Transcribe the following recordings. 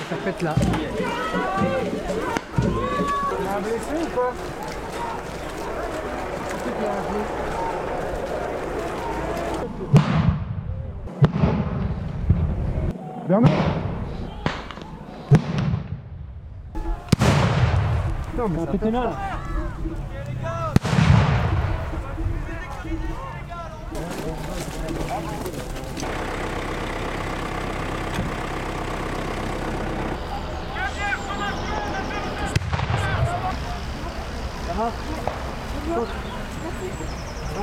Ça pète là. Il y a un blessé ou quoi? C'est qu'il y a un blessé. Bernard? Non mais ça pète là.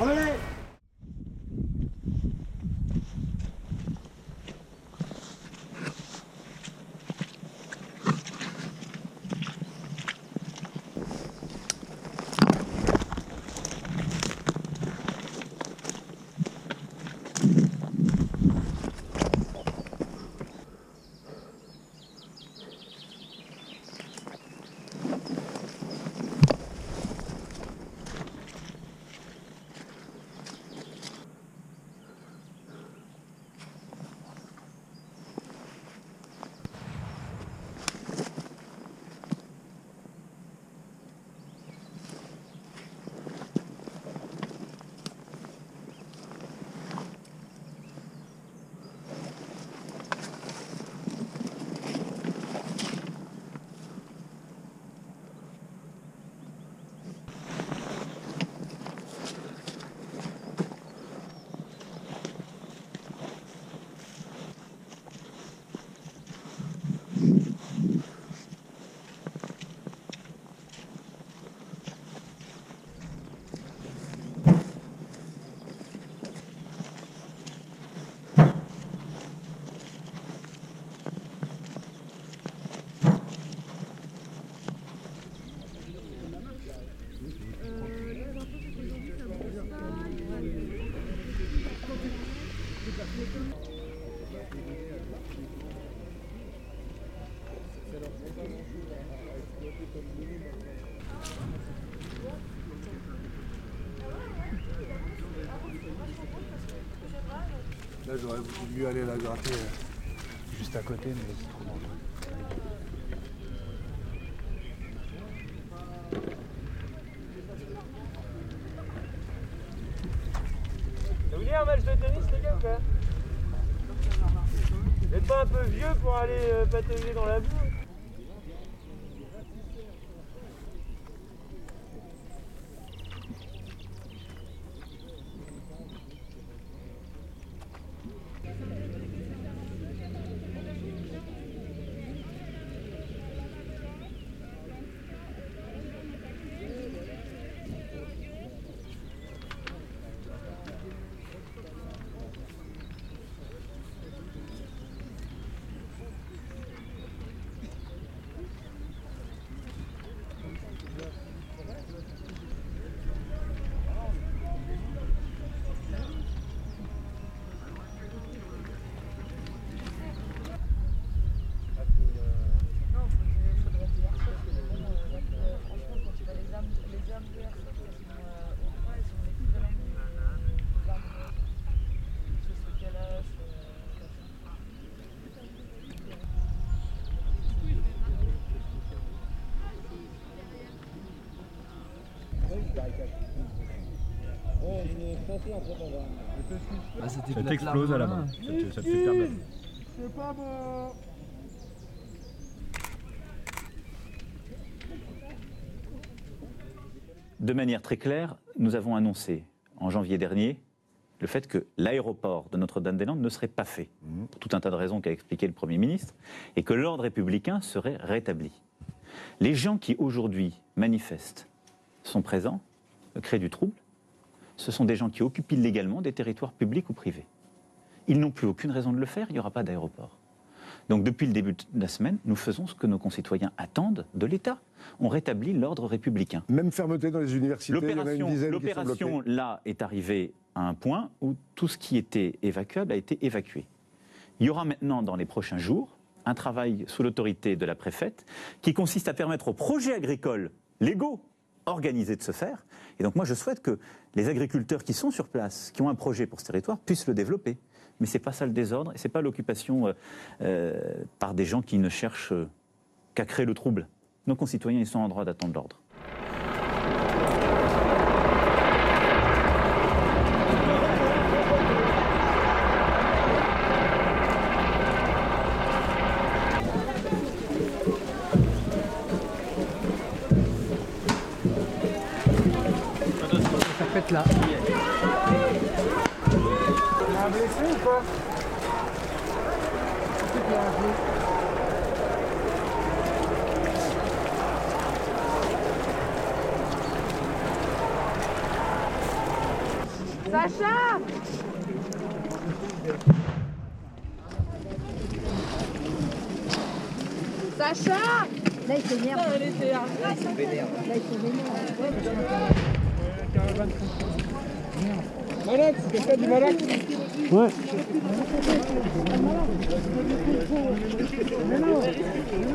Allez. Là j'aurais voulu aller la gratter juste à côté, mais c'est trop dangereux. Ça vous dit un match de tennis les gars ou pas? Vous n'êtes pas un peu vieux pour aller patauger dans la boue? Ah, ça Ça t'explose à la main. Ça te fait perdre la main. C'est pas bon. De manière très claire, nous avons annoncé en janvier dernier le fait que l'aéroport de Notre-Dame-des-Landes ne serait pas fait, pour tout un tas de raisons qu'a expliqué le Premier ministre, et que l'ordre républicain serait rétabli. Les gens qui aujourd'hui manifestent sont présents, créent du trouble. Ce sont des gens qui occupent illégalement des territoires publics ou privés. Ils n'ont plus aucune raison de le faire, il n'y aura pas d'aéroport. Donc depuis le début de la semaine, nous faisons ce que nos concitoyens attendent de l'État. On rétablit l'ordre républicain. Même fermeté dans les universités, il y en a une dizaine qui sont l'opération, bloquées. là, est arrivée à un point où tout ce qui était évacuable a été évacué. Il y aura maintenant, dans les prochains jours, un travail sous l'autorité de la préfète qui consiste à permettre aux projets agricoles légaux organisés de se faire. Et donc moi, je souhaite que les agriculteurs qui sont sur place, qui ont un projet pour ce territoire, puissent le développer. mais ce n'est pas ça le désordre, et ce n'est pas l'occupation par des gens qui ne cherchent qu'à créer le trouble. Nos concitoyens, ils sont en droit d'attendre l'ordre. Ça pète là. Il y a un blessé ou quoi? Sacha! Sacha! Là, il s'énerve. Là, il s'énerve. Malax, quelqu'un du Malax? Ouais.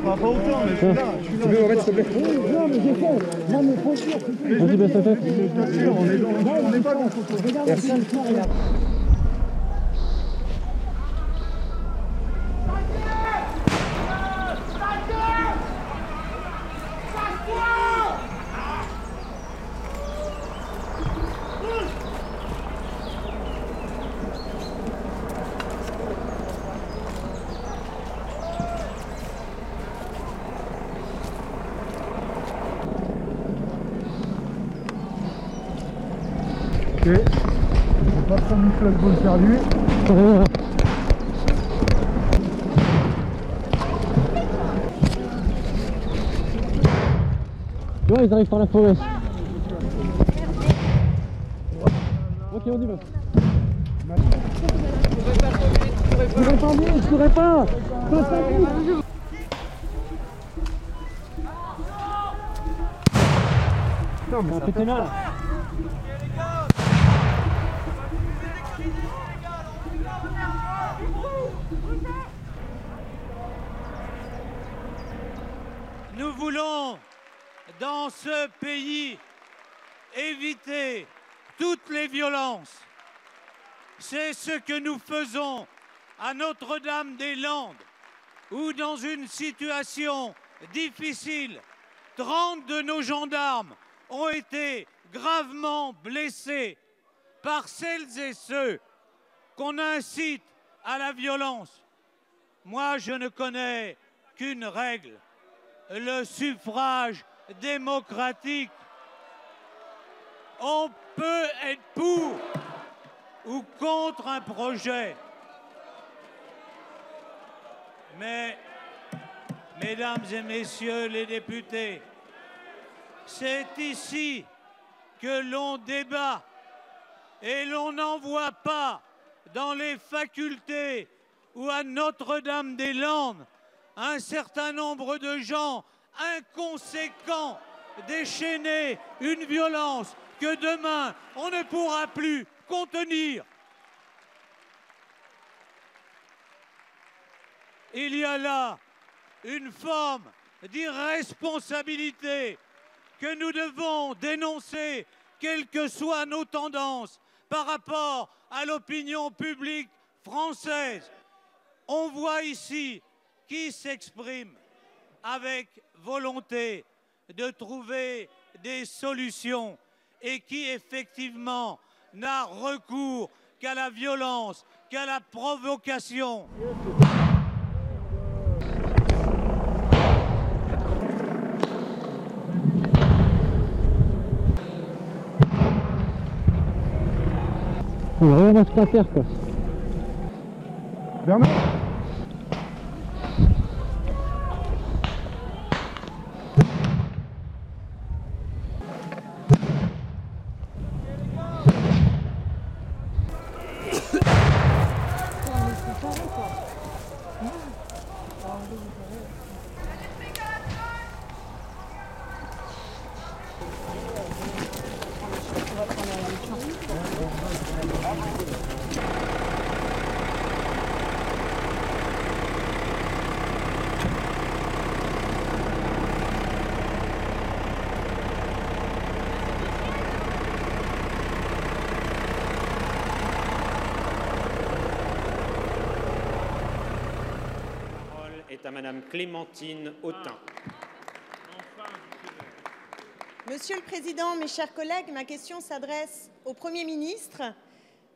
Pas autant, mais je suis là. Tu veux remettre s'il te plaît? Non, mais j'ai fait. Non, mais faut sûr. Vas-y, baisse ta tête. Bien sûr, on est pas dans le photo. Merci. Ok. Je vais pas prendre une flashball perdu. Tu vois, ils arrivent par la forêt. Ok, on y va. Je pourrais pas. Non, mais Ça a pété là. Nous voulons, dans ce pays, éviter toutes les violences. C'est ce que nous faisons à Notre-Dame-des-Landes, où dans une situation difficile, 30 de nos gendarmes ont été gravement blessés par celles et ceux qu'on incite à la violence. Moi, je ne connais qu'une règle, le suffrage démocratique. On peut être pour ou contre un projet. Mais, mesdames et messieurs les députés, c'est ici que l'on débat et l'on n'envoie pas dans les facultés ou à Notre-Dame-des-Landes un certain nombre de gens inconséquents déchaîner une violence que demain on ne pourra plus contenir. Il y a là une forme d'irresponsabilité que nous devons dénoncer, quelles que soient nos tendances, par rapport à l'opinion publique française. On voit ici qui s'exprime avec volonté de trouver des solutions et qui effectivement n'a recours qu'à la violence, qu'à la provocation. On va rien mettre à terre, quoi. Bernard. est à Madame Clémentine Autain. Monsieur le Président, mes chers collègues, ma question s'adresse au Premier ministre.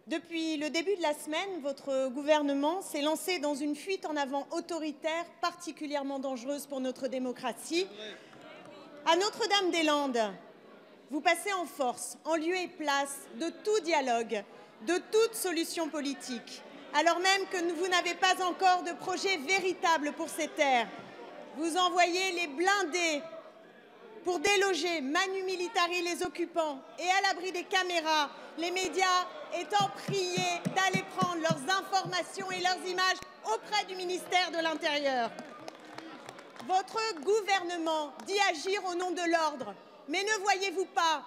Depuis le début de la semaine, votre gouvernement s'est lancé dans une fuite en avant autoritaire particulièrement dangereuse pour notre démocratie. À Notre-Dame-des-Landes, vous passez en force, en lieu et place de tout dialogue, de toute solution politique, alors même que vous n'avez pas encore de projet véritable pour ces terres. Vous envoyez les blindés pour déloger manu militari les occupants et à l'abri des caméras, les médias étant priés d'aller prendre leurs informations et leurs images auprès du ministère de l'Intérieur. Votre gouvernement dit agir au nom de l'ordre, mais ne voyez-vous pas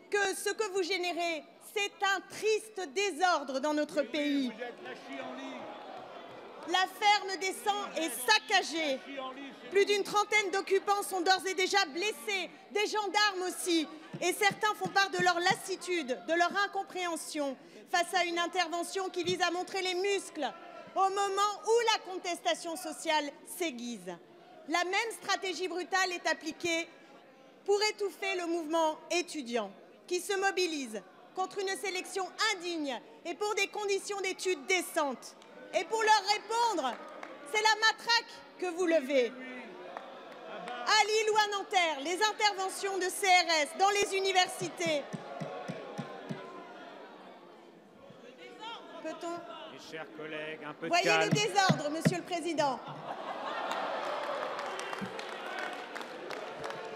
que ce que vous générez, c'est un triste désordre dans notre pays? La ferme des Sangs est saccagée. Plus d'une trentaine d'occupants sont d'ores et déjà blessés, des gendarmes aussi. Et certains font part de leur lassitude, de leur incompréhension face à une intervention qui vise à montrer les muscles au moment où la contestation sociale s'aiguise. La même stratégie brutale est appliquée pour étouffer le mouvement étudiant qui se mobilise contre une sélection indigne et pour des conditions d'études décentes. Et pour leur répondre, c'est la matraque que vous levez. À Lille ou à Nanterre, les interventions de CRS dans les universités. Peut-on... Mes chers collègues, un peu de Voyez calme. le désordre, Monsieur le Président.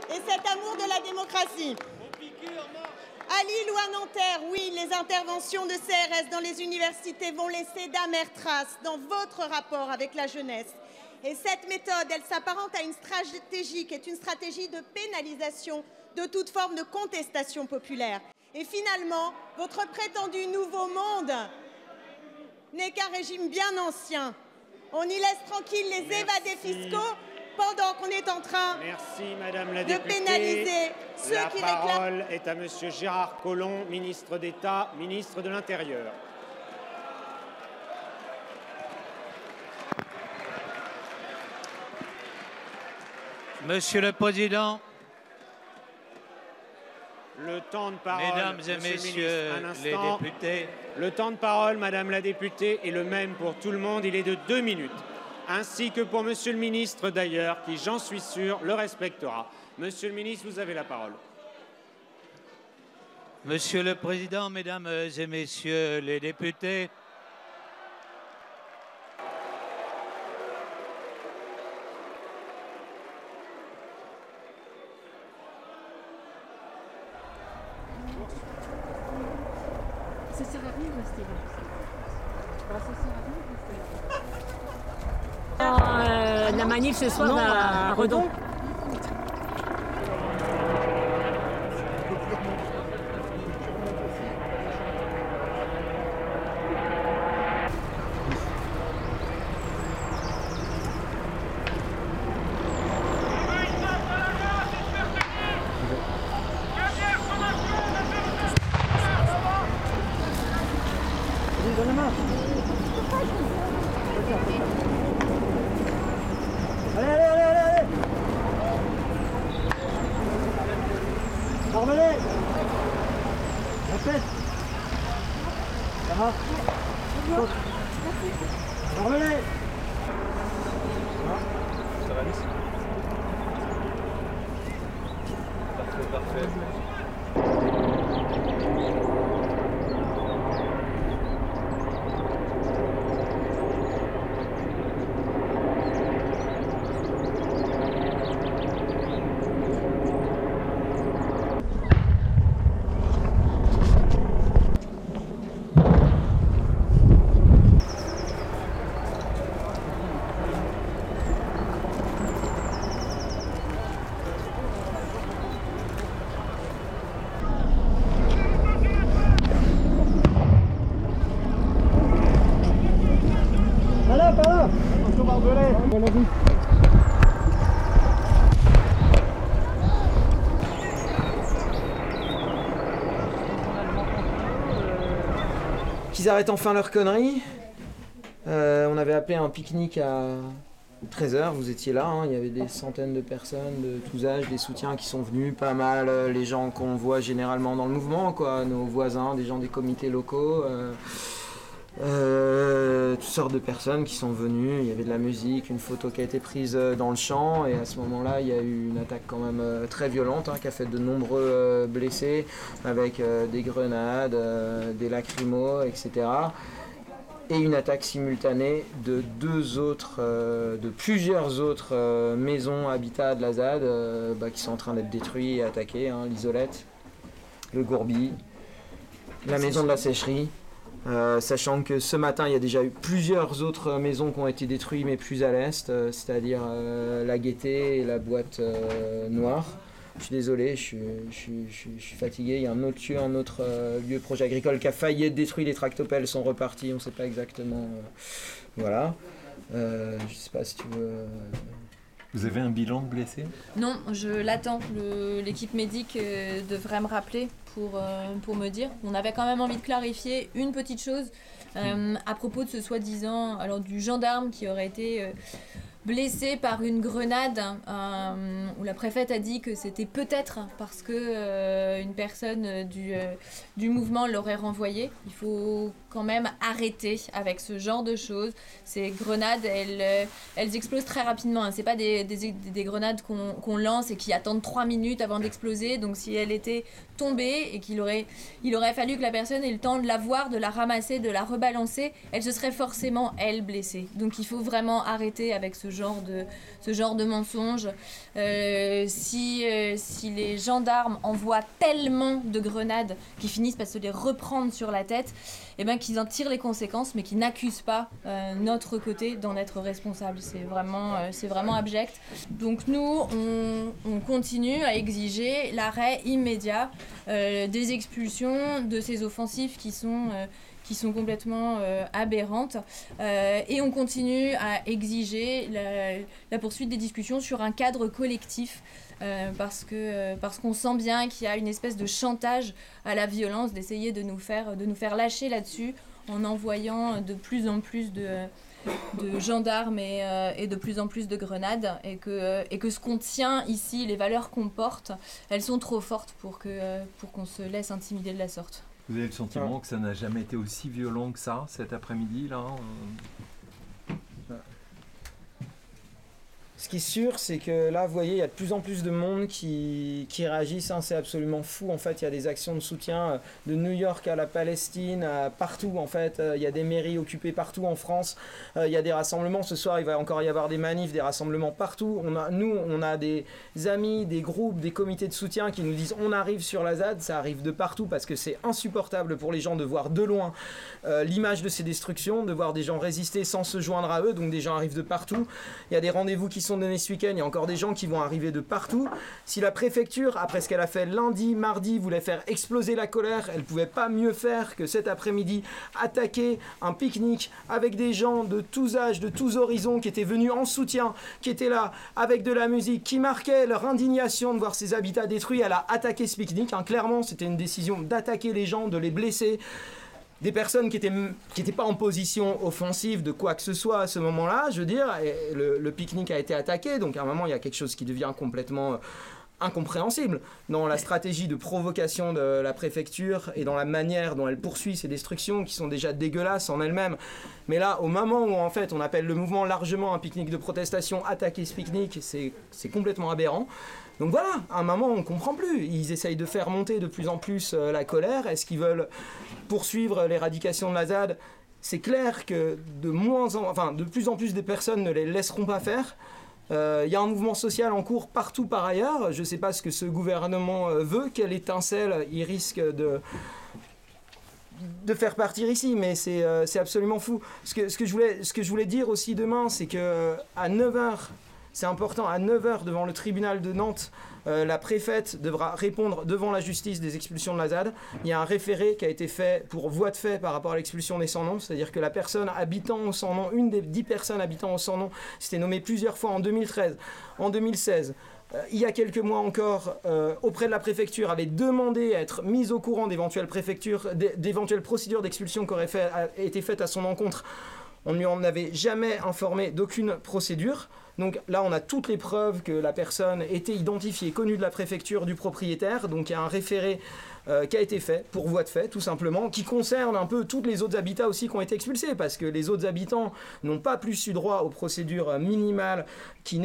Et cet amour de la démocratie. À Lille ou à Nanterre, oui, les interventions de CRS dans les universités vont laisser d'amères traces dans votre rapport avec la jeunesse. Et cette méthode, elle s'apparente à une stratégie qui est une stratégie de pénalisation de toute forme de contestation populaire. Et finalement, votre prétendu nouveau monde n'est qu'un régime bien ancien. On y laisse tranquille les évadés fiscaux pendant qu'on est en train Madame la de députée. pénaliser ceux qui La réclament. parole est à Monsieur Gérard Collomb, ministre d'État, ministre de l'Intérieur. Monsieur le Président, Le temps de parole, Mesdames et Monsieur le Messieurs ministre, un les instant. députés, Le temps de parole, Madame la députée, est le même pour tout le monde. Il est de 2 minutes. Ainsi que pour Monsieur le ministre, d'ailleurs, qui, j'en suis sûr, le respectera. Monsieur le ministre, vous avez la parole. Monsieur le Président, Mesdames et Messieurs les députés, Ça sert à rien de rester là. Ça sert à rien de rester là. La manif ce soir à Redon. Qu'ils arrêtent enfin leur connerie. On avait appelé un pique-nique 13h, vous étiez là, hein, il y avait des centaines de personnes de tous âges, des soutiens qui sont venus, pas mal, les gens qu'on voit généralement dans le mouvement, quoi, nos voisins, des gens des comités locaux, toutes sortes de personnes qui sont venues, il y avait de la musique, une photo qui a été prise dans le champ, et à ce moment-là, il y a eu une attaque quand même très violente, hein, qui a fait de nombreux blessés, avec des grenades, des lacrymos, etc. Et une attaque simultanée de plusieurs autres maisons, habitats de la ZAD qui sont en train d'être détruits et attaqués, hein, l'Isolette, le Gourbi, la maison de la sécherie, sachant que ce matin il y a déjà eu plusieurs autres maisons qui ont été détruites mais plus à l'est, c'est-à-dire la Gaîté et la Boîte Noire. Je suis désolé, je suis fatigué. Il y a un autre lieu projet agricole qui a failli être détruit. Les tractopelles sont repartis, on ne sait pas exactement. Voilà. Je ne sais pas si tu veux. Vous avez un bilan de blessés ? Non, je l'attends. L'équipe médic devrait me rappeler pour me dire. On avait quand même envie de clarifier une petite chose à propos de ce soi-disant, alors du gendarme qui aurait été blessé par une grenade, où la préfète a dit que c'était peut-être parce que une personne du mouvement l'aurait renvoyé. Il faut quand même arrêter avec ce genre de choses. Ces grenades, elles explosent très rapidement, hein. C'est pas des grenades qu'on lance et qui attendent 3 minutes avant d'exploser. Donc si elle était tombée et il aurait fallu que la personne ait le temps de la voir, de la ramasser, de la rebalancer, elle se serait forcément, elle, blessée. Donc il faut vraiment arrêter avec ce genre de mensonges. Si les gendarmes envoient tellement de grenades qu'ils finissent par se les reprendre sur la tête, eh ben, qu'ils en tirent les conséquences, mais qu'ils n'accusent pas notre côté d'en être responsable. C'est vraiment abject. Donc nous, on continue à exiger l'arrêt immédiat des expulsions, de ces offensives qui sont complètement aberrantes, et on continue à exiger la poursuite des discussions sur un cadre collectif, parce qu'on sent bien qu'il y a une espèce de chantage à la violence, d'essayer de nous faire lâcher là-dessus en envoyant de plus en plus de gendarmes et de plus en plus de grenades, et que ce qu'on tient ici, les valeurs qu'on porte, elles sont trop fortes pour qu'on se laisse intimider de la sorte. Vous avez le sentiment que ça n'a jamais été aussi violent que ça, cet après-midi, là Ce qui est sûr, c'est que là, vous voyez, il y a de plus en plus de monde qui réagissent, hein, c'est absolument fou. En fait, il y a des actions de soutien de New York à la Palestine, partout, en fait. Il y a des mairies occupées partout en France. Il y a des rassemblements. Ce soir, il va encore y avoir des manifs, des rassemblements partout. On a des amis, des groupes, des comités de soutien qui nous disent on arrive sur la ZAD. Ça arrive de partout parce que c'est insupportable pour les gens de voir de loin l'image de ces destructions, de voir des gens résister sans se joindre à eux. Donc des gens arrivent de partout. Il y a des rendez-vous qui sont donnés ce week-end, il y a encore des gens qui vont arriver de partout. Si la préfecture, après ce qu'elle a fait lundi, mardi, voulait faire exploser la colère, elle ne pouvait pas mieux faire que cet après-midi attaquer un pique-nique avec des gens de tous âges, de tous horizons qui étaient venus en soutien, qui étaient là avec de la musique, qui marquaient leur indignation de voir ces habitats détruits. Elle a attaqué ce pique-nique, hein. Clairement c'était une décision d'attaquer les gens, de les blesser. Des personnes qui étaient pas en position offensive de quoi que ce soit à ce moment-là, je veux dire, et le pique-nique a été attaqué, donc à un moment il y a quelque chose qui devient complètement incompréhensible dans la stratégie de provocation de la préfecture et dans la manière dont elle poursuit ces destructions qui sont déjà dégueulasses en elles-mêmes. Mais là, au moment où en fait on appelle le mouvement largement un pique-nique de protestation, attaquer ce pique-nique, c'est complètement aberrant. Donc voilà, à un moment on ne comprend plus. Ils essayent de faire monter de plus en plus la colère. Est-ce qu'ils veulent poursuivre l'éradication de la ZAD ? C'est clair que de plus en plus de personnes ne les laisseront pas faire. Il y a un mouvement social en cours partout par ailleurs. Je ne sais pas ce que ce gouvernement veut, quelle étincelle il risque de faire partir ici, mais c'est absolument fou. Ce que je voulais dire aussi demain, c'est qu'à 9h, c'est important, à 9h devant le tribunal de Nantes, la préfète devra répondre devant la justice des expulsions de la ZAD. Il y a un référé qui a été fait pour voie de fait par rapport à l'expulsion des sans-noms, c'est-à-dire que la personne habitant au sans-nom, une des 10 personnes habitant au sans-nom, s'était nommée plusieurs fois en 2013, en 2016. Il y a quelques mois encore, auprès de la préfecture, avait demandé à être mise au courant d'éventuelles procédures d'expulsion qui auraient été faites à son encontre. On ne lui en avait jamais informé d'aucune procédure. Donc là, on a toutes les preuves que la personne était identifiée, connue de la préfecture, du propriétaire. Donc il y a un référé qui a été fait, pour voie de fait, tout simplement, qui concerne un peu tous les autres habitats aussi qui ont été expulsés, parce que les autres habitants n'ont pas plus eu droit aux procédures minimales qui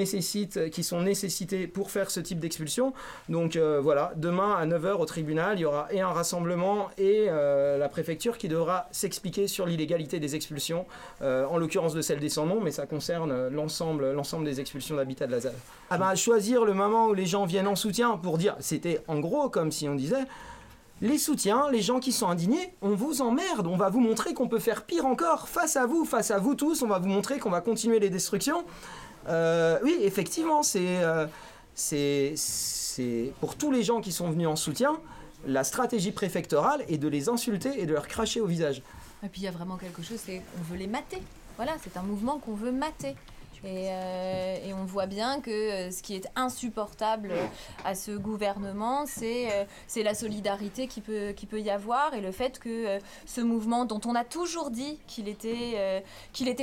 sont nécessitées pour faire ce type d'expulsion. Donc voilà, demain à 9h au tribunal, il y aura et un rassemblement et la préfecture qui devra s'expliquer sur l'illégalité des expulsions, en l'occurrence de celle des sans-nom, mais ça concerne l'ensemble des expulsions d'habitat de la ZAD. Ah ben, choisir le moment où les gens viennent en soutien pour dire, c'était en gros comme si on disait, les soutiens, les gens qui sont indignés, on vous emmerde, on va vous montrer qu'on peut faire pire encore, face à vous tous, on va vous montrer qu'on va continuer les destructions. Oui, effectivement, c'est pour tous les gens qui sont venus en soutien, la stratégie préfectorale est de les insulter et de leur cracher au visage. Et puis il y a vraiment quelque chose, c'est qu'on veut les mater. Voilà, c'est un mouvement qu'on veut mater. Et on voit bien que ce qui est insupportable à ce gouvernement, c'est la solidarité qui peut y avoir et le fait que ce mouvement dont on a toujours dit qu'il était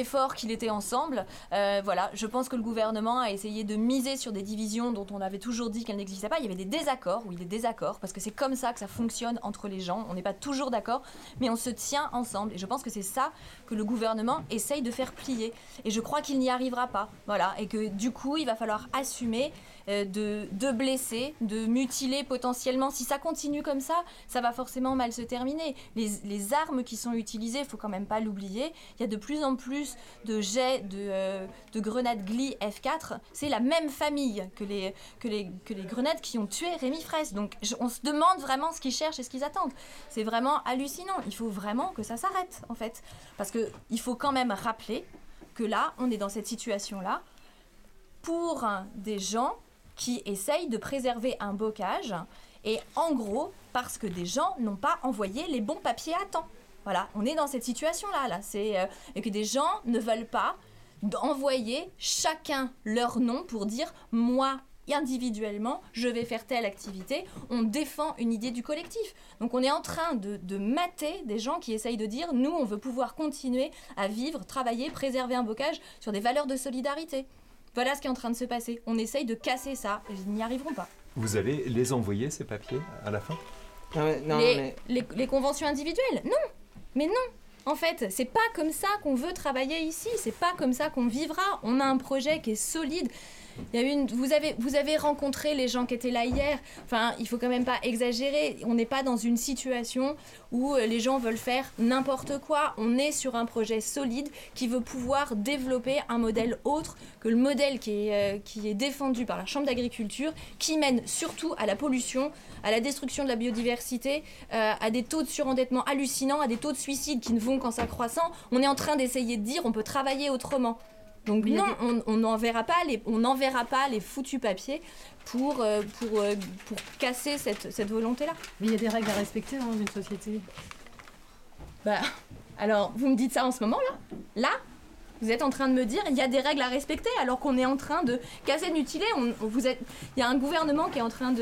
fort, qu'il était ensemble, voilà, je pense que le gouvernement a essayé de miser sur des divisions dont on avait toujours dit qu'elles n'existaient pas. Il y avait des désaccords, oui, des désaccords, parce que c'est comme ça que ça fonctionne entre les gens. On n'est pas toujours d'accord, mais on se tient ensemble. Et je pense que c'est ça que le gouvernement essaye de faire plier. Et je crois qu'il n'y arrivera pas. Voilà, et que du coup, il va falloir assumer de blesser, de mutiler potentiellement. Si ça continue comme ça va forcément mal se terminer. Les armes qui sont utilisées, il ne faut quand même pas l'oublier. Il y a de plus en plus de jets de grenades Gli F4. C'est la même famille que les grenades qui ont tué Rémi Fraisse. Donc on se demande vraiment ce qu'ils cherchent et ce qu'ils attendent. C'est vraiment hallucinant. Il faut vraiment que ça s'arrête, en fait. Parce qu'il faut quand même rappeler que là, on est dans cette situation-là pour des gens qui essayent de préserver un bocage et en gros, parce que des gens n'ont pas envoyé les bons papiers à temps. Voilà, on est dans cette situation-là. Et que des gens ne veulent pas envoyer chacun leur nom pour dire « moi ». Individuellement, je vais faire telle activité, on défend une idée du collectif. Donc on est en train de mater des gens qui essayent de dire, nous, on veut pouvoir continuer à vivre, travailler, préserver un bocage sur des valeurs de solidarité. Voilà ce qui est en train de se passer. On essaye de casser ça, et ils n'y arriveront pas. Vous allez les envoyer, ces papiers, à la fin ? Les conventions individuelles ? Non, mais non. En fait, c'est pas comme ça qu'on veut travailler ici, c'est pas comme ça qu'on vivra. On a un projet qui est solide. Vous avez rencontré les gens qui étaient là hier. Enfin, il faut quand même pas exagérer. On n'est pas dans une situation où les gens veulent faire n'importe quoi. On est sur un projet solide qui veut pouvoir développer un modèle autre que le modèle qui est défendu par la Chambre d'agriculture, qui mène surtout à la pollution, à la destruction de la biodiversité, à des taux de surendettement hallucinants, à des taux de suicide qui ne vont qu'en s'accroissant. On est en train d'essayer de dire on peut travailler autrement. Donc non, on n'enverra pas les foutus papiers pour casser cette volonté-là. Mais il y a des règles à respecter dans une société. Alors, vous me dites ça en ce moment-là ? Là ? Vous êtes en train de me dire il y a des règles à respecter alors qu'on est en train de casser, de mutiler. Il y a un gouvernement qui est en train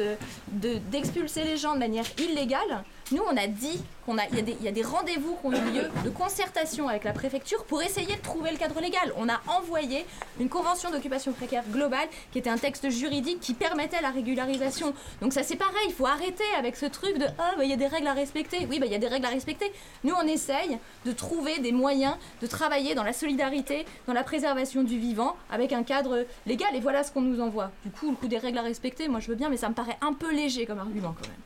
d'expulser les gens de manière illégale. Nous, on a dit qu'il y a des rendez-vous qui ont eu lieu de concertation avec la préfecture pour essayer de trouver le cadre légal. On a envoyé une convention d'occupation précaire globale qui était un texte juridique qui permettait la régularisation. Donc ça, c'est pareil, il faut arrêter avec ce truc de « il y a des règles à respecter ». Oui, il y a des règles à respecter. Nous, on essaye de trouver des moyens de travailler dans la solidarité, dans la préservation du vivant, avec un cadre légal. Et voilà ce qu'on nous envoie. Du coup, le coup des règles à respecter, moi je veux bien, mais ça me paraît un peu léger comme argument quand même.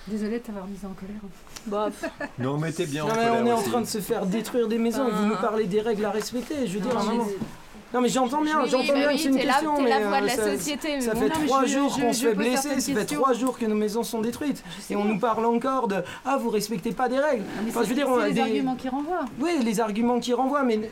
Désolée de t'avoir mise en colère. Non, mais t'es bien en mais colère on est aussi. en train de se faire détruire des maisons et vous nous parlez des règles à respecter. Je veux dire, non mais j'entends bien que c'est une question, mais la voix de la société. Ça fait 3 jours qu'on se fait blesser, ça fait 3 jours que nos maisons sont détruites. Et on nous parle encore de « Ah, vous respectez pas des règles ». Enfin, c'est les arguments qui renvoient. Oui, les arguments qui renvoient, mais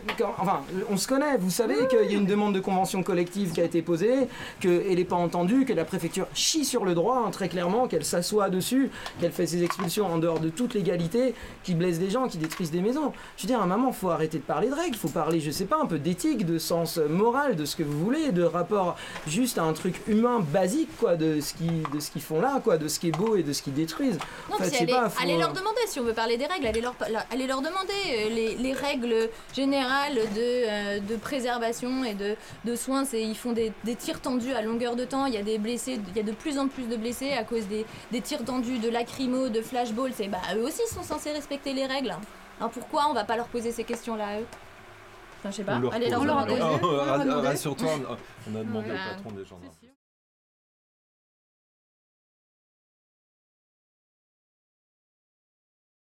on se connaît. Vous savez qu'il y a une demande de convention collective qui a été posée, qu'elle n'est pas entendue, que la préfecture chie sur le droit, très clairement, qu'elle s'assoit dessus, qu'elle fait ses expulsions en dehors de toute légalité, qui blesse des gens, qui détruisent des maisons. Je veux dire, à un moment, il faut arrêter de parler de règles, il faut parler, je sais pas, un peu d'éthique, de sens sens moral de ce que vous voulez, de rapport juste à un truc humain basique, quoi, de ce qu'ils font là, quoi, de ce qui est beau et de ce qu'ils détruisent. Non, En fait, puis c'est allez leur demander, si on veut parler des règles, allez leur demander les règles générales de préservation et de soins. Ils font des tirs tendus à longueur de temps, il y a des blessés, il y a de plus en plus de blessés à cause des tirs tendus, de lacrymo, de flashball. Eux aussi sont censés respecter les règles. Alors pourquoi on va pas leur poser ces questions-là à eux? Enfin, je sais pas, allez leur demander. Rassure-toi, on a demandé au patron des gendarmes.